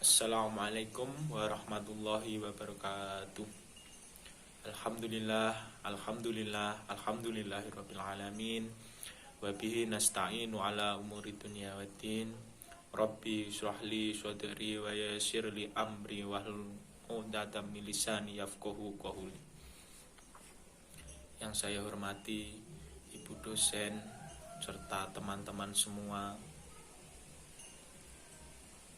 Assalamualaikum warahmatullahi wabarakatuh. Alhamdulillah, alhamdulillah, alhamdulillahirabbil alamin. Wa bihi nasta'inu ala umuri dunya waddin. Rabbi shrahli sadri wa yassir li amri wahlul 'uqdatam min lisani yafqahu qawli. Yang saya hormati Ibu dosen serta teman-teman semua,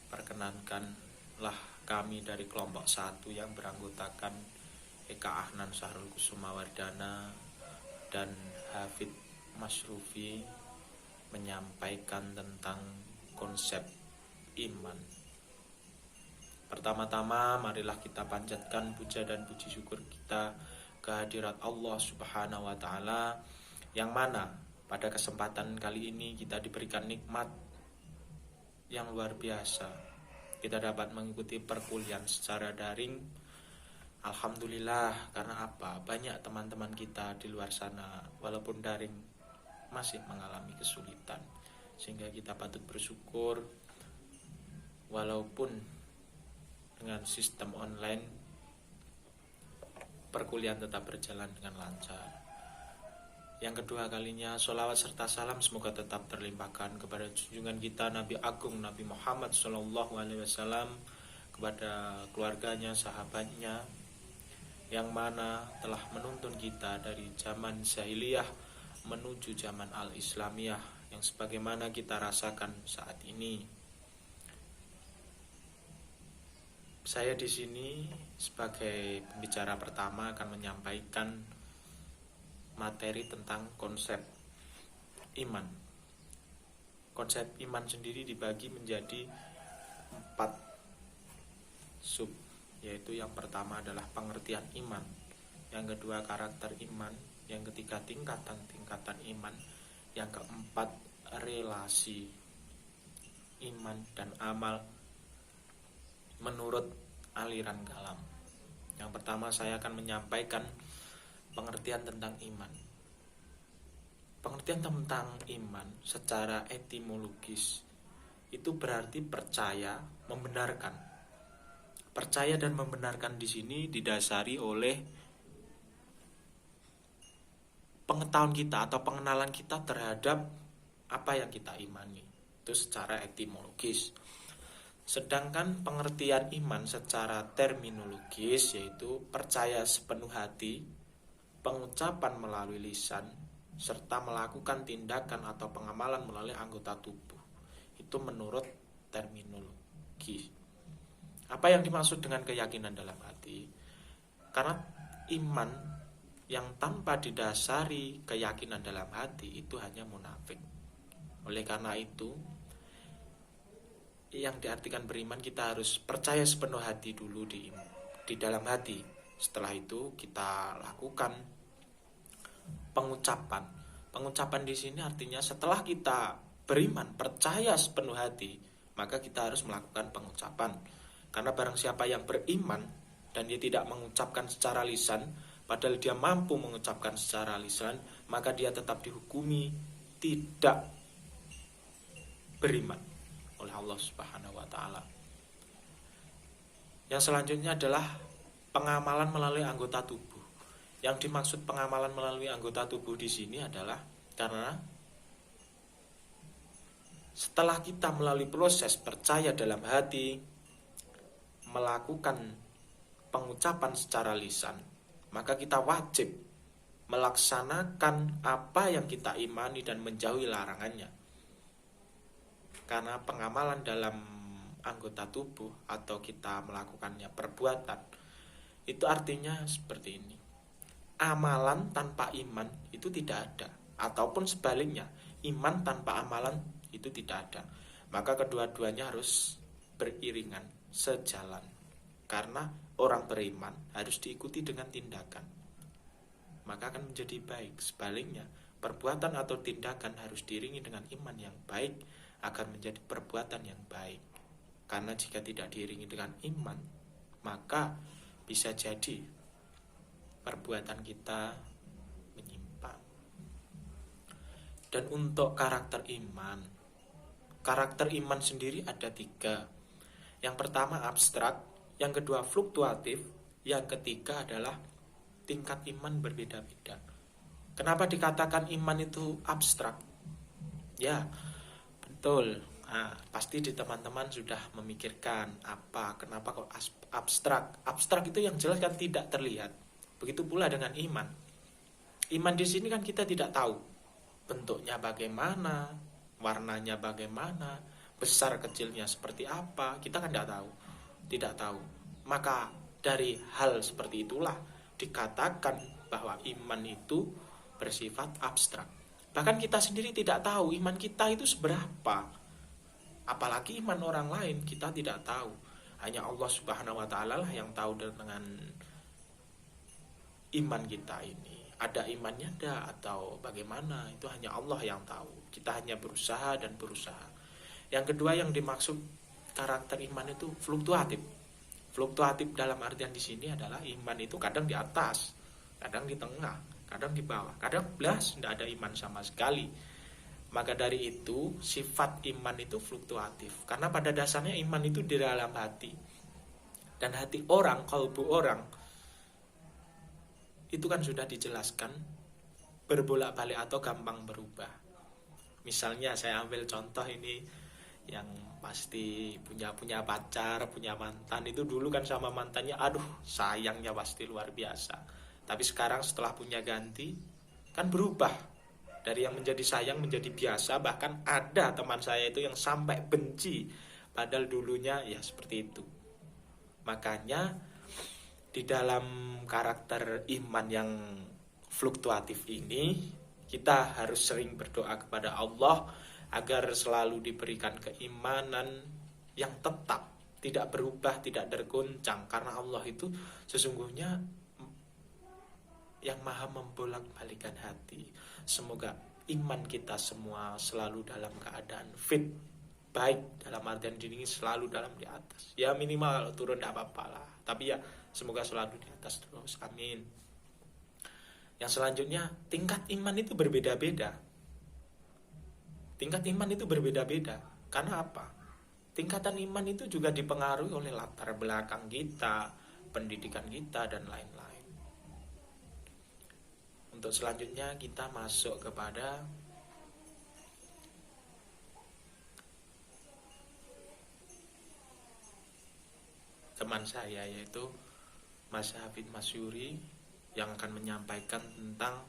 perkenankanlah kami dari kelompok 1 yang beranggotakan Eka Ahnan Sahrul Kusumawardana dan Hafid Masrufi menyampaikan tentang konsep iman. Pertama-tama marilah kita panjatkan puja dan puji syukur kita kehadirat Allah Subhanahu wa taala, yang mana pada kesempatan kali ini kita diberikan nikmat yang luar biasa. Kita dapat mengikuti perkuliahan secara daring. Alhamdulillah, karena apa? Banyak teman-teman kita di luar sana walaupun daring masih mengalami kesulitan, sehingga kita patut bersyukur walaupun dengan sistem online perkuliahan tetap berjalan dengan lancar. Yang kedua kalinya, sholawat serta salam semoga tetap terlimpahkan kepada junjungan kita Nabi Agung Nabi Muhammad SAW, kepada keluarganya, sahabatnya, yang mana telah menuntun kita dari zaman jahiliyah menuju zaman al-islamiyah yang sebagaimana kita rasakan saat ini. Saya di sini sebagai pembicara pertama akan menyampaikan materi tentang konsep iman. Konsep iman sendiri dibagi menjadi 4 sub, yaitu yang pertama adalah pengertian iman, yang kedua karakter iman, yang ketiga tingkatan-tingkatan iman, yang keempat relasi iman dan amal menurut aliran kalam. Yang pertama saya akan menyampaikan pengertian tentang iman. Pengertian tentang iman secara etimologis itu berarti percaya, membenarkan. Percaya dan membenarkan di sini didasari oleh pengetahuan kita atau pengenalan kita terhadap apa yang kita imani. Itu secara etimologis. Sedangkan pengertian iman secara terminologis yaitu percaya sepenuh hati, pengucapan melalui lisan, serta melakukan tindakan atau pengamalan melalui anggota tubuh. Itu menurut terminologi. Apa yang dimaksud dengan keyakinan dalam hati? Karena iman yang tanpa didasari keyakinan dalam hati itu hanya munafik. Oleh karena itu, yang diartikan beriman, kita harus percaya sepenuh hati dulu di dalam hati. Setelah itu kita lakukan pengucapan. Pengucapan di sini artinya setelah kita beriman, percaya sepenuh hati, maka kita harus melakukan pengucapan. Karena barang siapa yang beriman dan dia tidak mengucapkan secara lisan, padahal dia mampu mengucapkan secara lisan, maka dia tetap dihukumi tidak beriman oleh Allah Subhanahu wa taala. Yang selanjutnya adalah pengamalan melalui anggota tubuh. Yang dimaksud pengamalan melalui anggota tubuh di sini adalah karena setelah kita melalui proses percaya dalam hati, melakukan pengucapan secara lisan, maka kita wajib melaksanakan apa yang kita imani dan menjauhi larangannya. Karena pengamalan dalam anggota tubuh atau kita melakukannya perbuatan, itu artinya seperti ini. Amalan tanpa iman itu tidak ada, ataupun sebaliknya, iman tanpa amalan itu tidak ada. Maka kedua-duanya harus beriringan, sejalan. Karena orang beriman harus diikuti dengan tindakan, maka akan menjadi baik. Sebaliknya, perbuatan atau tindakan harus diiringi dengan iman yang baik agar menjadi perbuatan yang baik. Karena jika tidak diiringi dengan iman, maka bisa jadi perbuatan kita menyimpang. Dan untuk karakter iman sendiri ada 3. Yang pertama abstrak, yang kedua fluktuatif, yang ketiga adalah tingkat iman berbeda-beda. Kenapa dikatakan iman itu abstrak? Ya, betul. Nah, pasti di teman-teman sudah memikirkan kenapa kok abstrak. Abstrak itu yang jelas kan tidak terlihat. Begitu pula dengan iman. Iman di sini kan kita tidak tahu bentuknya bagaimana, warnanya bagaimana, besar kecilnya seperti apa, kita kan tidak tahu. Maka dari hal seperti itulah dikatakan bahwa iman itu bersifat abstrak. Bahkan kita sendiri tidak tahu iman kita itu seberapa. Apalagi iman orang lain kita tidak tahu. Hanya Allah Subhanahu wa taala lah yang tahu dengan iman kita ini. Ada imannya ada atau bagaimana, itu hanya Allah yang tahu. Kita hanya berusaha dan berusaha. Yang kedua yang dimaksud karakter iman itu fluktuatif. Fluktuatif dalam artian di sini adalah iman itu kadang di atas, kadang di tengah, kadang di bawah, kadang belas tidak ada iman sama sekali. Maka dari itu sifat iman itu fluktuatif. Karena pada dasarnya iman itu di dalam hati. Dan hati orang, kalbu orang itu kan sudah dijelaskan berbolak-balik atau gampang berubah. Misalnya saya ambil contoh ini yang pasti punya pacar, punya mantan, itu dulu kan sama mantannya aduh sayangnya pasti luar biasa. Tapi sekarang setelah punya ganti kan berubah dari yang menjadi sayang menjadi biasa. Bahkan ada teman saya itu yang sampai benci padahal dulunya ya seperti itu. Makanya di dalam karakter iman yang fluktuatif ini kita harus sering berdoa kepada Allah agar selalu diberikan keimanan yang tetap, tidak berubah, tidak tergoncang. Karena Allah itu sesungguhnya yang maha membolak-balikan hati. Semoga iman kita semua selalu dalam keadaan fit, baik dalam artian diri selalu dalam di atas. Ya minimal kalau turun tidak apa-apa lah. Tapi ya semoga selalu di atas terus. Amin. Yang selanjutnya, tingkat iman itu berbeda-beda. Tingkat iman itu berbeda-beda. Karena apa? Tingkatan iman itu juga dipengaruhi oleh latar belakang kita, pendidikan kita, dan lain-lain. Untuk selanjutnya kita masuk kepada teman saya yaitu Mas Hafid Masyuri yang akan menyampaikan tentang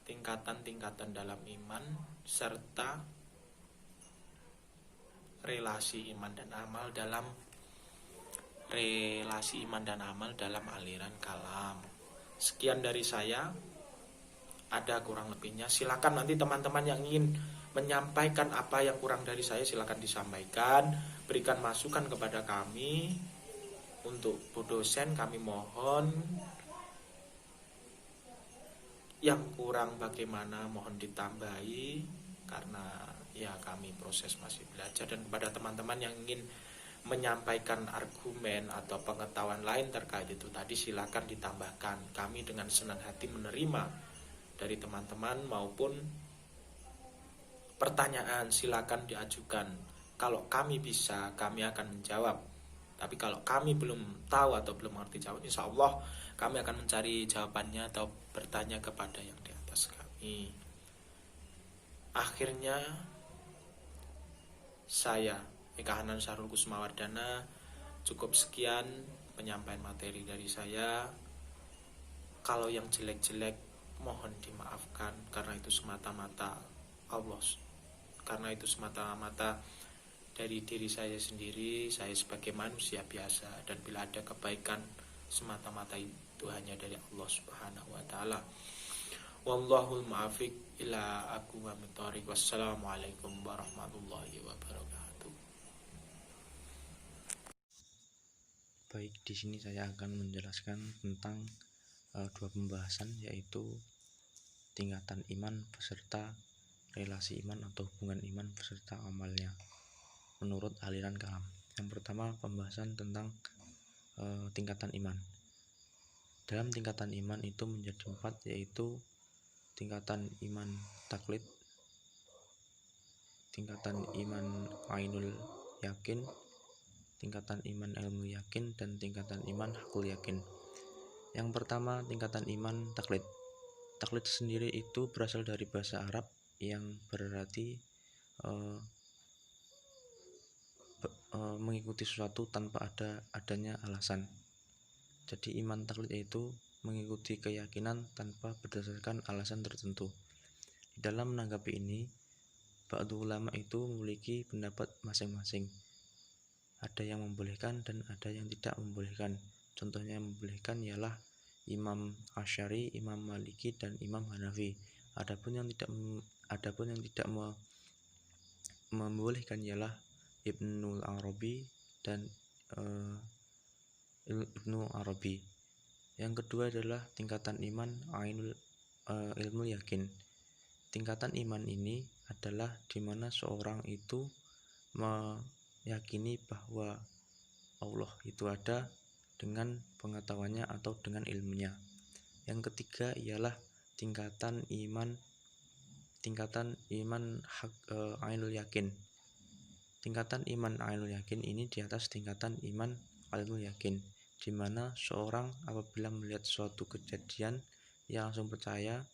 tingkatan-tingkatan dalam iman serta relasi iman dan amal dalam aliran kalam. Sekian dari saya. Ada kurang lebihnya silakan nanti teman-teman yang ingin menyampaikan apa yang kurang dari saya silakan disampaikan, berikan masukan kepada kami. Untuk Bu dosen kami mohon yang kurang bagaimana mohon ditambahi karena ya kami proses masih belajar. Dan kepada teman-teman yang ingin menyampaikan argumen atau pengetahuan lain terkait itu tadi silakan ditambahkan. Kami dengan senang hati menerima dari teman-teman maupun pertanyaan silakan diajukan. Kalau kami bisa kami akan menjawab. Tapi kalau kami belum tahu atau belum mengerti jawab, insya Allah kami akan mencari jawabannya atau bertanya kepada yang di atas kami. Akhirnya saya Eka Hanan Sarul Kusmawardana cukup sekian penyampaian materi dari saya. Kalau yang jelek-jelek mohon dimaafkan karena itu semata-mata Allah. Karena itu semata-mata dari diri saya sendiri, saya sebagai manusia biasa. Dan bila ada kebaikan semata-mata itu hanya dari Allah Subhanahu wa ta'ala. Wallahul mu'afiq ila aqwamit thoriq. Wassalamualaikum warahmatullahi wabarakatuh. Baik, di sini saya akan menjelaskan tentang dua pembahasan yaitu tingkatan iman beserta relasi iman atau hubungan iman beserta amalnya menurut aliran kalam. Yang pertama pembahasan tentang tingkatan iman. Dalam tingkatan iman itu menjadi 4 yaitu tingkatan iman taklid, tingkatan iman ainul yakin, tingkatan iman ilmu yakin, dan tingkatan iman hakul yakin. Yang pertama, tingkatan iman taklid. Taklid sendiri itu berasal dari bahasa Arab yang berarti mengikuti sesuatu tanpa adanya alasan. Jadi iman taklid yaitu mengikuti keyakinan tanpa berdasarkan alasan tertentu. Di dalam menanggapi ini, ba'du ulama itu memiliki pendapat masing-masing. Ada yang membolehkan dan ada yang tidak membolehkan. Contohnya yang membolehkan ialah Imam Asy'ari, Imam Maliki, dan Imam Hanafi. Adapun yang tidak membolehkan ialah Ibnul Arabi dan Ibnu Arabi. Yang kedua adalah tingkatan iman ilmu yakin. Tingkatan iman ini adalah di mana seorang itu meyakini bahwa Allah itu ada dengan pengetahuannya atau dengan ilmunya. Yang ketiga ialah tingkatan iman ainul yakin. Tingkatan iman ainul yakin ini di atas tingkatan iman ilmu yakin, di mana seorang apabila melihat suatu kejadian langsung percaya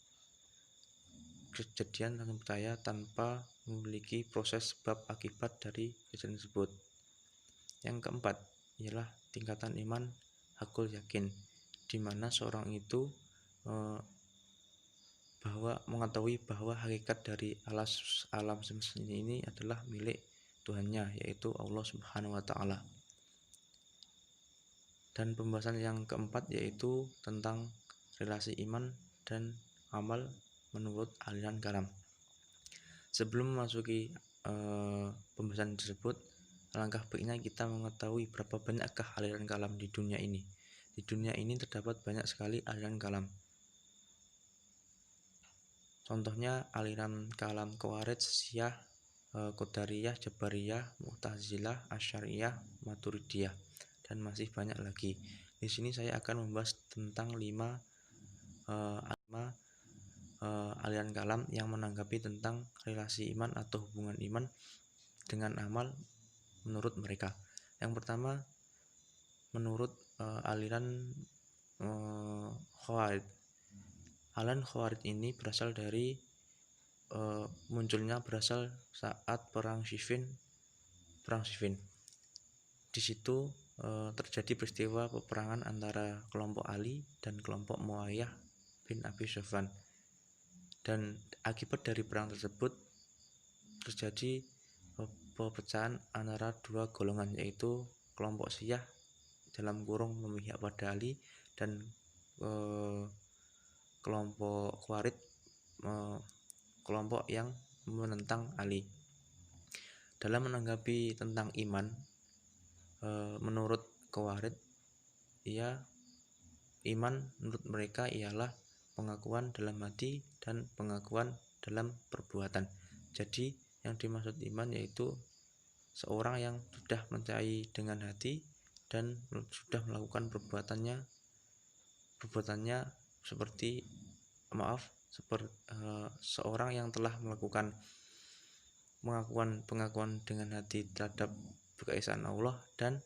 tanpa memiliki proses sebab akibat dari kejadian tersebut. Yang keempat ialah tingkatan iman hakul yakin, di mana seorang itu mengetahui bahwa hakikat dari alam semesta ini adalah milik Tuhannya, yaitu Allah Subhanahu wa Ta'ala. Dan pembahasan yang keempat yaitu tentang relasi iman dan amal menurut aliran kalam. Sebelum memasuki pembahasan tersebut, alangkah baiknya kita mengetahui berapa banyakkah aliran kalam di dunia ini. Di dunia ini terdapat banyak sekali aliran kalam. Contohnya aliran kalam Khawarij, Syiah, Qadariyah, Jabariyah, Mu'tazilah, Asy'ariyah, Maturidiyah, dan masih banyak lagi. Di sini saya akan membahas tentang 5 aliran kalam yang menanggapi tentang relasi iman atau hubungan iman dengan amal menurut mereka. Yang pertama, menurut aliran Khawarij. Aliran Khawarij ini berasal dari berasal saat perang Siffin. Di situ terjadi peristiwa peperangan antara kelompok Ali dan kelompok Muawiyah bin Abi Sufyan. Dan akibat dari perang tersebut terjadi perpecahan antara dua golongan, yaitu kelompok Syiah dalam kurung memihak pada Ali dan kelompok Khawarij, kelompok yang menentang Ali. Dalam menanggapi tentang iman, menurut Khawarij, iman menurut mereka ialah pengakuan dalam hati dan pengakuan dalam perbuatan. Jadi yang dimaksud iman yaitu seorang yang sudah percaya dengan hati dan sudah melakukan perbuatannya seperti seorang yang telah melakukan pengakuan dengan hati terhadap keesaan Allah dan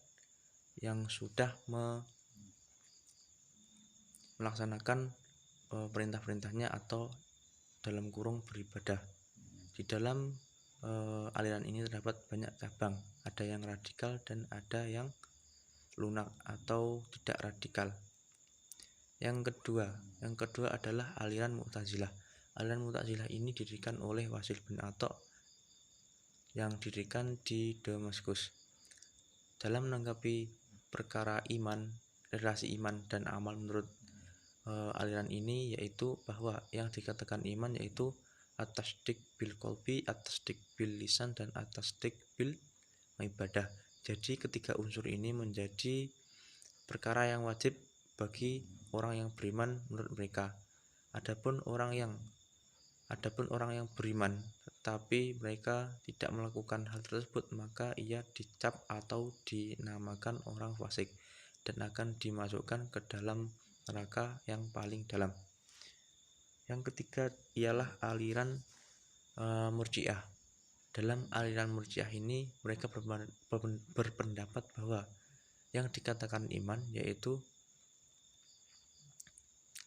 yang sudah melaksanakan perintah-perintahnya atau dalam kurung beribadah. Di dalam aliran ini terdapat banyak cabang, ada yang radikal dan ada yang lunak atau tidak radikal. Yang kedua adalah aliran Mu'tazilah. Aliran Mu'tazilah ini didirikan oleh Wasil bin Atha yang didirikan di Damaskus. Dalam menanggapi perkara iman, relasi iman dan amal menurut aliran ini yaitu bahwa yang dikatakan iman yaitu at-tasdiq bil qalbi, at-tasdiq bil lisan, dan at-tasdiq bil ibadah. Jadi ketiga unsur ini menjadi perkara yang wajib bagi orang yang beriman menurut mereka. Adapun orang yang beriman tetapi mereka tidak melakukan hal tersebut, maka ia dicap atau dinamakan orang fasik dan akan dimasukkan ke dalam neraka yang paling dalam. Yang ketiga ialah aliran Murji'ah. Dalam aliran Murji'ah ini mereka berpendapat bahwa yang dikatakan iman yaitu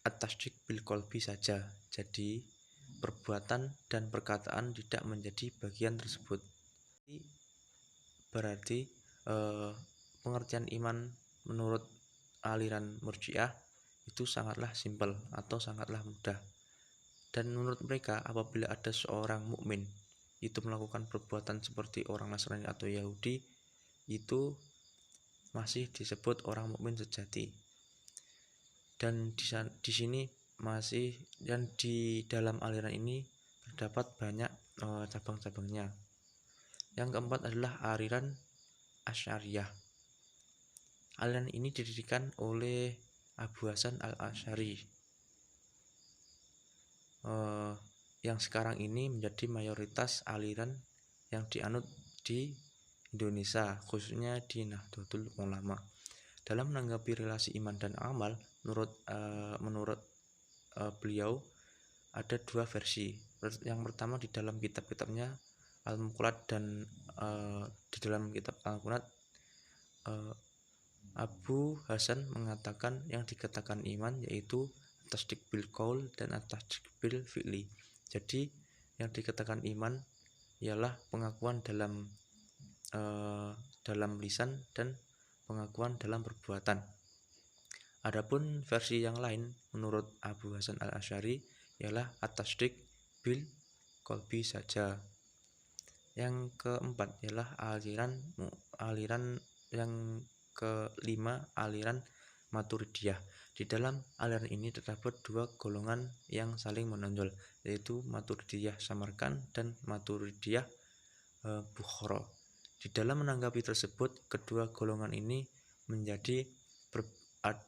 at-tasdik bil qalbi saja. Jadi perbuatan dan perkataan tidak menjadi bagian tersebut. Berarti pengertian iman menurut aliran Murji'ah itu sangatlah simpel atau sangatlah mudah. Dan menurut mereka apabila ada seorang mukmin itu melakukan perbuatan seperti orang Nasrani atau Yahudi, itu masih disebut orang mukmin sejati. Dan di sini masih, dan di dalam aliran ini terdapat banyak cabang-cabangnya. Yang keempat adalah aliran Asy'ariyah. Aliran ini didirikan oleh Abu Hasan al-Asy'ari yang sekarang ini menjadi mayoritas aliran yang dianut di Indonesia, khususnya di Nahdlatul Ulama. Dalam menanggapi relasi iman dan amal, menurut beliau ada dua versi. Yang pertama di dalam kitab-kitabnya Al-Muqallad, dan di dalam kitab Al-Muqallad Abu Hasan mengatakan yang dikatakan iman yaitu tasdik bil qaul dan tasdik bil fi'li. Jadi yang dikatakan iman ialah pengakuan dalam lisan dan pengakuan dalam perbuatan. Adapun versi yang lain menurut Abu Hasan al-Asy'ari ialah at-tasdik bil qalbi saja. Yang keempat ialah aliran yang kelima, aliran Maturidiyah. Di dalam aliran ini terdapat dua golongan yang saling menonjol, yaitu Maturidiyah Samarkand dan Maturidiyah Bukhara. Di dalam menanggapi tersebut, kedua golongan ini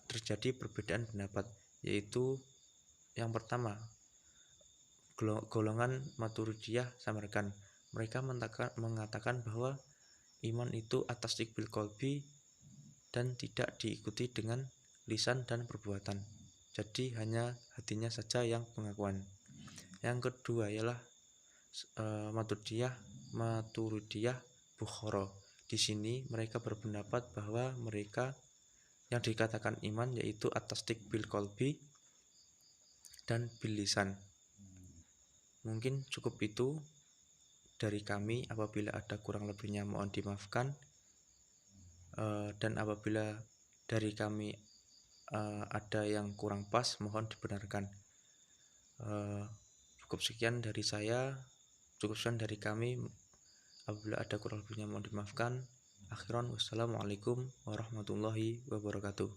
terjadi perbedaan pendapat, yaitu yang pertama golongan Maturidiyah Samarkand. Mereka mengatakan bahwa iman itu at-tasdik bil qalbi dan tidak diikuti dengan lisan dan perbuatan. Jadi hanya hatinya saja yang pengakuan. Yang kedua ialah Maturidiyah Bukhara. Di sini mereka berpendapat bahwa mereka yang dikatakan iman yaitu at-tasdik bil qalbi dan bil lisan. Mungkin cukup itu dari kami. Apabila ada kurang lebihnya mohon dimaafkan, dan apabila dari kami ada yang kurang pas mohon dibenarkan. Cukup sekian dari saya, cukup sekian dari kami. Apabila ada kurang lebihnya mohon dimaafkan. Akhiran, wassalamualaikum warahmatullahi wabarakatuh.